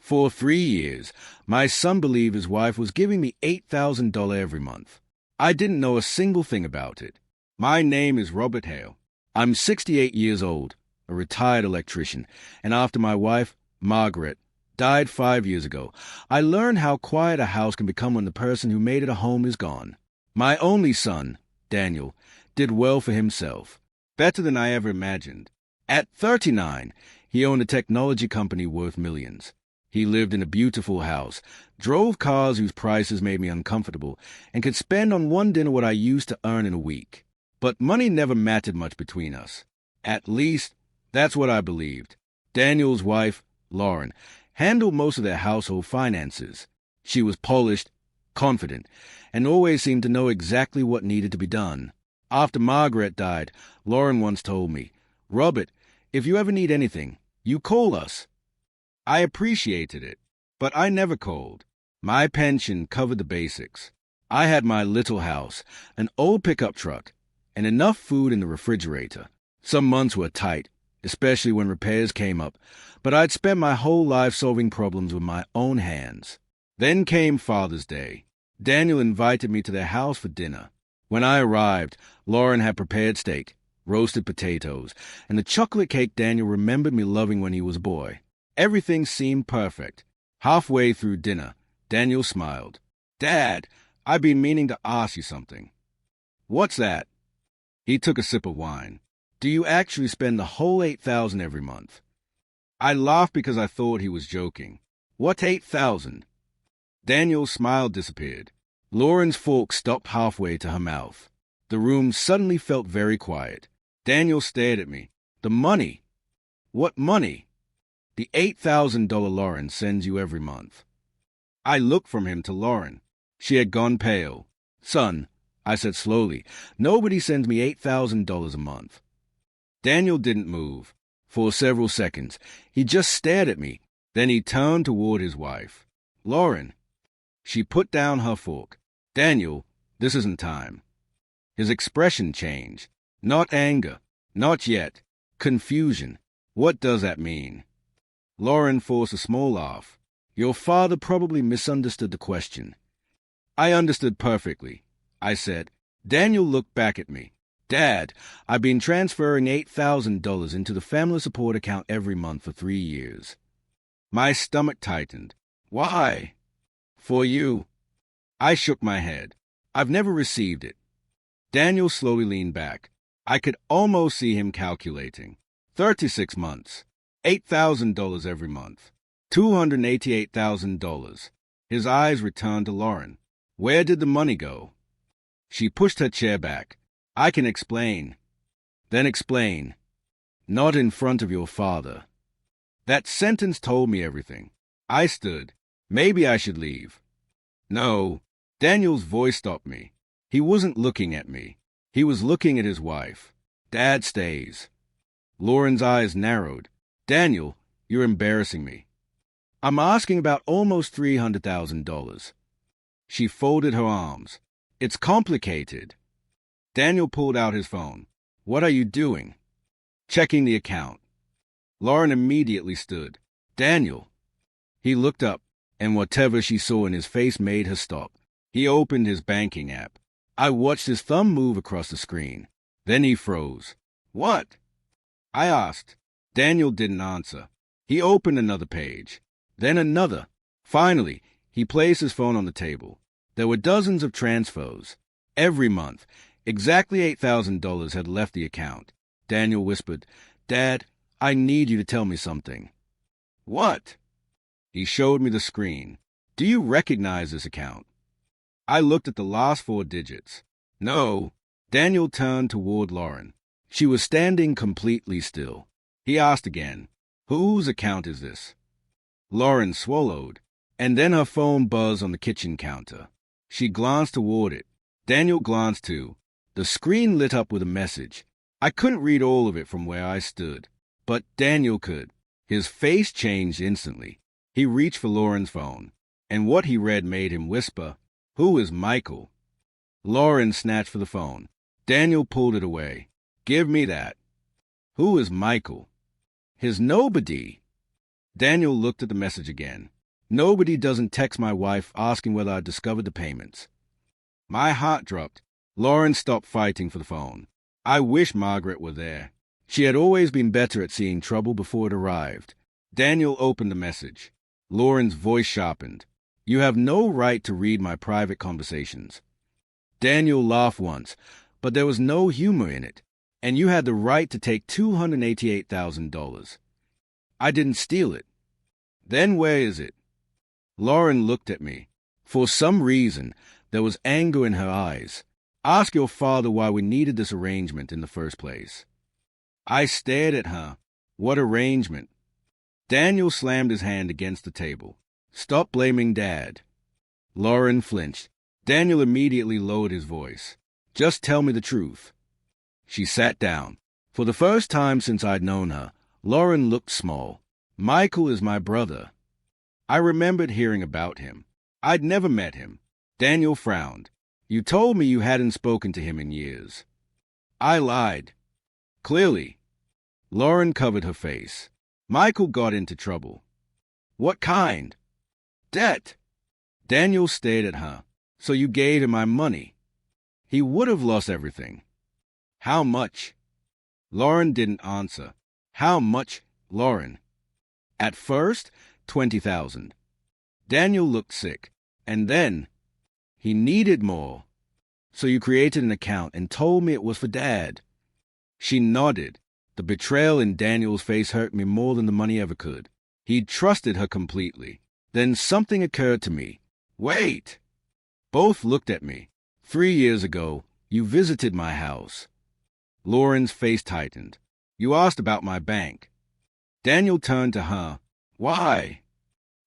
For 3 years, my son believed his wife was giving me $8,000 every month. I didn't know a single thing about it. My name is Robert Hale. I'm 68 years old, a retired electrician, and after my wife, Margaret, died 5 years ago, I learned how quiet a house can become when the person who made it a home is gone. My only son, Daniel, did well for himself, better than I ever imagined. At 39, he owned a technology company worth millions. He lived in a beautiful house, drove cars whose prices made me uncomfortable, and could spend on one dinner what I used to earn in a week. But money never mattered much between us. At least, that's what I believed. Daniel's wife, Lauren, handled most of their household finances. She was polished, confident, and always seemed to know exactly what needed to be done. After Margaret died, Lauren once told me, "Robert, if you ever need anything, you call us." I appreciated it, but I never called. My pension covered the basics. I had my little house, an old pickup truck, and enough food in the refrigerator. Some months were tight, especially when repairs came up, but I'd spent my whole life solving problems with my own hands. Then came Father's Day. Daniel invited me to their house for dinner. When I arrived, Lauren had prepared steak, roasted potatoes, and the chocolate cake Daniel remembered me loving when he was a boy. Everything seemed perfect. Halfway through dinner, Daniel smiled. "Dad, I've been meaning to ask you something." "What's that?" He took a sip of wine. "Do you actually spend the whole $8,000 every month?" I laughed because I thought he was joking. "What $8,000?" Daniel's smile disappeared. Lauren's fork stopped halfway to her mouth. The room suddenly felt very quiet. Daniel stared at me. "The money." "What money?" "The $8,000 Lauren sends you every month." I looked from him to Lauren. She had gone pale. "Son," I said slowly, "nobody sends me $8,000 a month." Daniel didn't move. For several seconds, he just stared at me. Then he turned toward his wife. "Lauren." She put down her fork. "Daniel, this isn't time." His expression changed. Not anger. Not yet. Confusion. "What does that mean?" Lauren forced a small laugh. "Your father probably misunderstood the question." "I understood perfectly," I said. Daniel looked back at me. "Dad, I've been transferring $8,000 into the family support account every month for 3 years. My stomach tightened. "Why?" "For you." I shook my head. "I've never received it." Daniel slowly leaned back. I could almost see him calculating. 36 months. $8,000 every month. $288,000. His eyes returned to Lauren. "Where did the money go?" She pushed her chair back. "I can explain." "Then explain." "Not in front of your father." That sentence told me everything. I stood. Maybe I should leave. "No." Daniel's voice stopped me. He wasn't looking at me. He was looking at his wife. "Dad stays." Lauren's eyes narrowed. "Daniel, you're embarrassing me." "I'm asking about almost $300,000. She folded her arms. "It's complicated." Daniel pulled out his phone. "What are you doing?" "Checking the account." Lauren immediately stood. "Daniel." He looked up, and whatever she saw in his face made her stop. He opened his banking app. I watched his thumb move across the screen. Then he froze. "What?" I asked. Daniel didn't answer. He opened another page. Then another. Finally, he placed his phone on the table. There were dozens of transfers. Every month, exactly $8,000 had left the account. Daniel whispered, "Dad, I need you to tell me something." "What?" He showed me the screen. "Do you recognize this account?" I looked at the last 4 digits. "No." Daniel turned toward Lauren. She was standing completely still. He asked again, "Whose account is this?" Lauren swallowed, and then her phone buzzed on the kitchen counter. She glanced toward it. Daniel glanced too. The screen lit up with a message. I couldn't read all of it from where I stood, but Daniel could. His face changed instantly. He reached for Lauren's phone, and what he read made him whisper, "Who is Michael?" Lauren snatched for the phone. Daniel pulled it away. "Give me that." "Who is Michael?" "His nobody." Daniel looked at the message again. Nobody doesn't text my wife asking whether I discovered the payments. My heart dropped. Lauren stopped fighting for the phone. I wish Margaret were there. She had always been better at seeing trouble before it arrived. Daniel opened the message. Lauren's voice sharpened. You have no right to read my private conversations. Daniel laughed once, but there was no humor in it. And you had the right to take $288,000. I didn't steal it. Then where is it? Lauren looked at me. For some reason, there was anger in her eyes. Ask your father why we needed this arrangement in the first place. I stared at her. What arrangement? Daniel slammed his hand against the table. Stop blaming Dad. Lauren flinched. Daniel immediately lowered his voice. Just tell me the truth. She sat down. For the first time since I'd known her, Lauren looked small. Michael is my brother. I remembered hearing about him. I'd never met him. Daniel frowned. You told me you hadn't spoken to him in years. I lied. Clearly. Lauren covered her face. Michael got into trouble. What kind? Debt. Daniel stared at her. So you gave him my money. He would have lost everything. How much? Lauren didn't answer. How much, Lauren? At first, $20,000. Daniel looked sick. And then, he needed more. So you created an account and told me it was for Dad. She nodded. The betrayal in Daniel's face hurt me more than the money ever could. He'd trusted her completely. Then something occurred to me. Wait! Both looked at me. 3 years ago, you visited my house. Lauren's face tightened. You asked about my bank. Daniel turned to her. Why?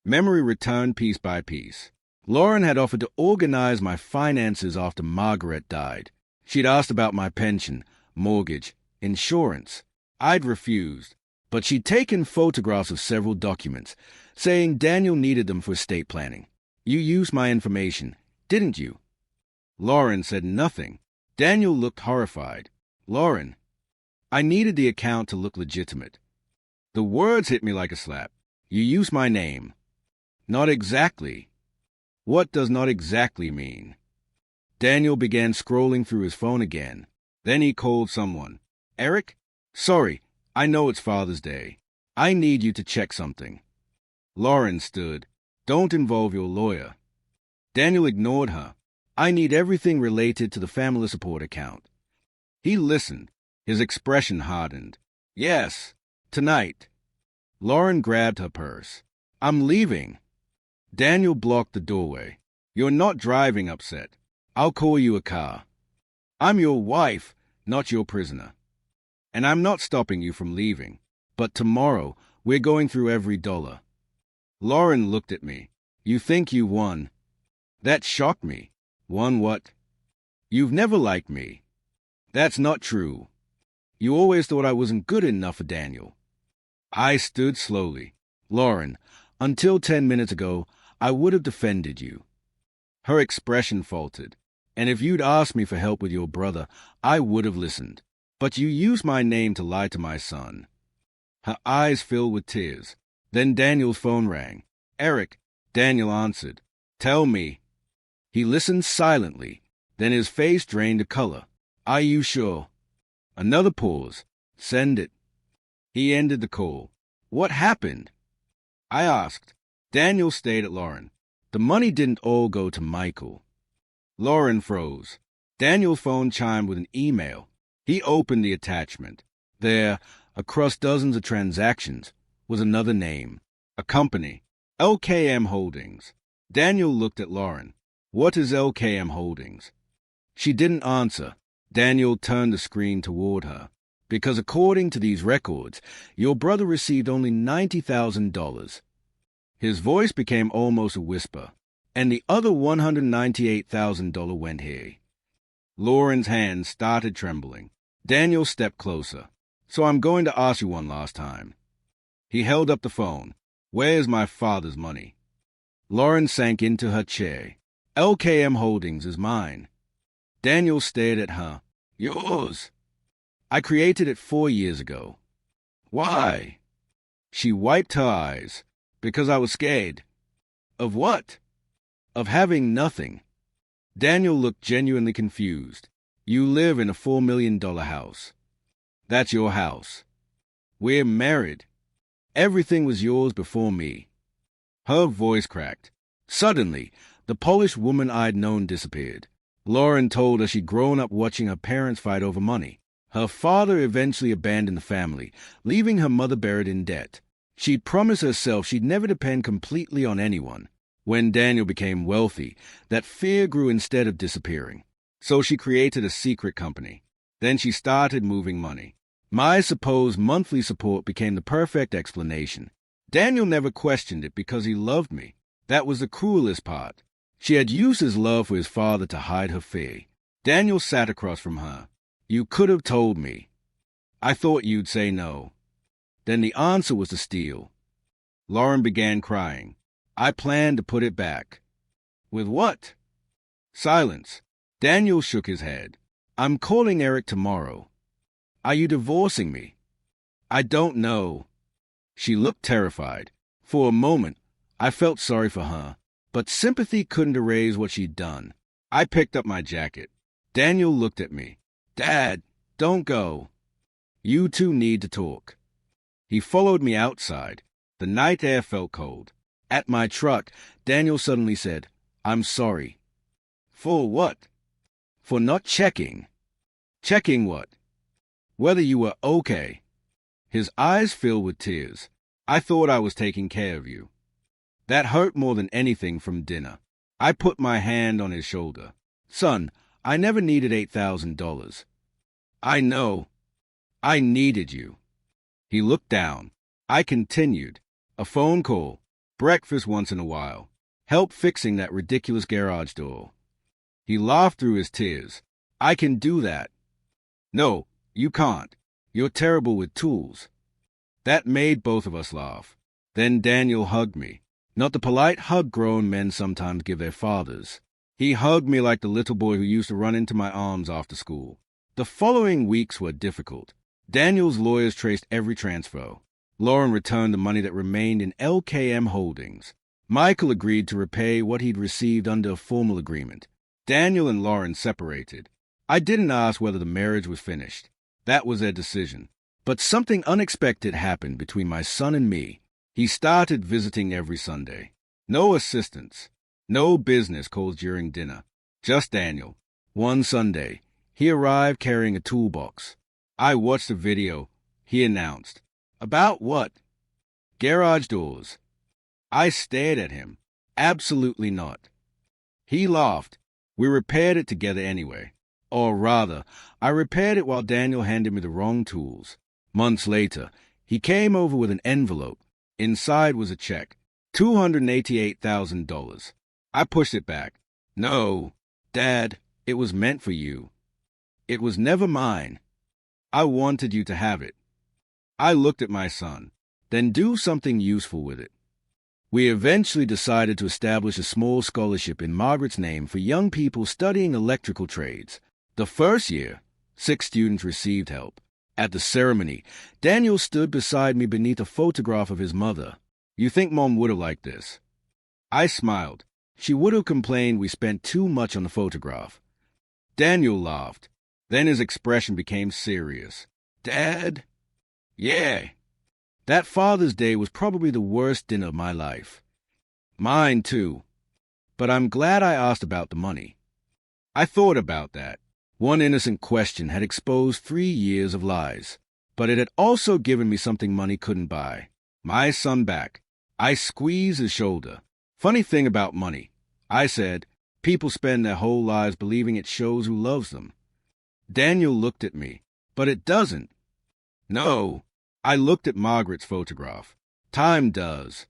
Memory returned piece by piece. Lauren had offered to organize my finances after Margaret died. She'd asked about my pension, mortgage, insurance. I'd refused, but she'd taken photographs of several documents, saying Daniel needed them for estate planning. You used my information, didn't you? Lauren said nothing. Daniel looked horrified. Lauren, I needed the account to look legitimate. The words hit me like a slap. You used my name. Not exactly. What does not exactly mean? Daniel began scrolling through his phone again. Then he called someone. Eric? Sorry, I know it's Father's Day. I need you to check something. Lauren stood. Don't involve your lawyer. Daniel ignored her. I need everything related to the family support account. He listened. His expression hardened. Yes, tonight. Lauren grabbed her purse. I'm leaving. Daniel blocked the doorway. You're not driving upset. I'll call you a car. I'm your wife, not your prisoner. And I'm not stopping you from leaving. But tomorrow, we're going through every dollar. Lauren looked at me. You think you won? That shocked me. Won what? You've never liked me. That's not true. You always thought I wasn't good enough for Daniel. I stood slowly. Lauren, until 10 minutes ago, I would have defended you. Her expression faltered. And if you'd asked me for help with your brother, I would have listened. But you used my name to lie to my son. Her eyes filled with tears. Then Daniel's phone rang. Eric, Daniel answered. Tell me. He listened silently. Then his face drained of color. Are you sure? Another pause. Send it. He ended the call. What happened? I asked. Daniel stayed at Lauren. The money didn't all go to Michael. Lauren froze. Daniel's phone chimed with an email. He opened the attachment. There, across dozens of transactions, was another name. A company. LKM Holdings. Daniel looked at Lauren. What is LKM Holdings? She didn't answer. Daniel turned the screen toward her. Because according to these records, your brother received only $90,000. His voice became almost a whisper. And the other $198,000 went here. Lauren's hand started trembling. Daniel stepped closer. So I'm going to ask you one last time. He held up the phone. Where's my father's money? Lauren sank into her chair. LKM Holdings is mine. Daniel stared at her. Yours. I created it 4 years ago. Why? She wiped her eyes. Because I was scared. Of what? Of having nothing. Daniel looked genuinely confused. You live in a $4 million house. That's your house. We're married. Everything was yours before me. Her voice cracked. Suddenly, the Polish woman I'd known disappeared. Lauren told her she'd grown up watching her parents fight over money. Her father eventually abandoned the family, leaving her mother buried in debt. She'd promised herself she'd never depend completely on anyone. When Daniel became wealthy, that fear grew instead of disappearing. So she created a secret company. Then she started moving money. My supposed monthly support became the perfect explanation. Daniel never questioned it because he loved me. That was the cruelest part. She had used his love for his father to hide her fear. Daniel sat across from her. You could have told me. I thought you'd say no. Then the answer was to steal. Lauren began crying. I planned to put it back. With what? Silence. Daniel shook his head. I'm calling Eric tomorrow. Are you divorcing me? I don't know. She looked terrified. For a moment, I felt sorry for her, but sympathy couldn't erase what she'd done. I picked up my jacket. Daniel looked at me. Dad, don't go. You two need to talk. He followed me outside. The night air felt cold. At my truck, Daniel suddenly said, I'm sorry. For what? For not checking. Checking what? Whether you were okay. His eyes filled with tears. I thought I was taking care of you. That hurt more than anything from dinner. I put my hand on his shoulder. Son, I never needed $8,000. I know. I needed you. He looked down. I continued. A phone call. Breakfast once in a while. Help fixing that ridiculous garage door. He laughed through his tears. I can do that. No, you can't. You're terrible with tools. That made both of us laugh. Then Daniel hugged me. Not the polite hug grown men sometimes give their fathers. He hugged me like the little boy who used to run into my arms after school. The following weeks were difficult. Daniel's lawyers traced every transfer. Lauren returned the money that remained in LKM Holdings. Michael agreed to repay what he'd received under a formal agreement. Daniel and Lauren separated. I didn't ask whether the marriage was finished. That was their decision. But something unexpected happened between my son and me. He started visiting every Sunday. No assistants. No business calls during dinner. Just Daniel. One Sunday, he arrived carrying a toolbox. I watched the video. He announced. About what? Garage doors. I stared at him. Absolutely not. He laughed. We repaired it together anyway. Or rather, I repaired it while Daniel handed me the wrong tools. Months later, he came over with an envelope. Inside was a check. $288,000. I pushed it back. No, Dad, it was meant for you. It was never mine. I wanted you to have it. I looked at my son. Then do something useful with it. We eventually decided to establish a small scholarship in Margaret's name for young people studying electrical trades. The first year, 6 students received help. At the ceremony, Daniel stood beside me beneath a photograph of his mother. You think Mom would have liked this? I smiled. She would have complained we spent too much on the photograph. Daniel laughed. Then his expression became serious. Dad? Yeah. That Father's Day was probably the worst dinner of my life. Mine, too. But I'm glad I asked about the money. I thought about that. One innocent question had exposed 3 years of lies. But it had also given me something money couldn't buy. My son back. I squeezed his shoulder. Funny thing about money. I said, people spend their whole lives believing it shows who loves them. Daniel looked at me. But it doesn't. No. I looked at Margaret's photograph. Time does.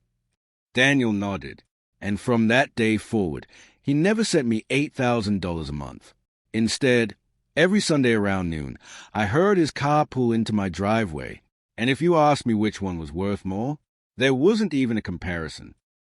Daniel nodded. And from that day forward, he never sent me $8,000 a month. Instead, every Sunday around noon, I heard his car pull into my driveway. And if you asked me which one was worth more, there wasn't even a comparison.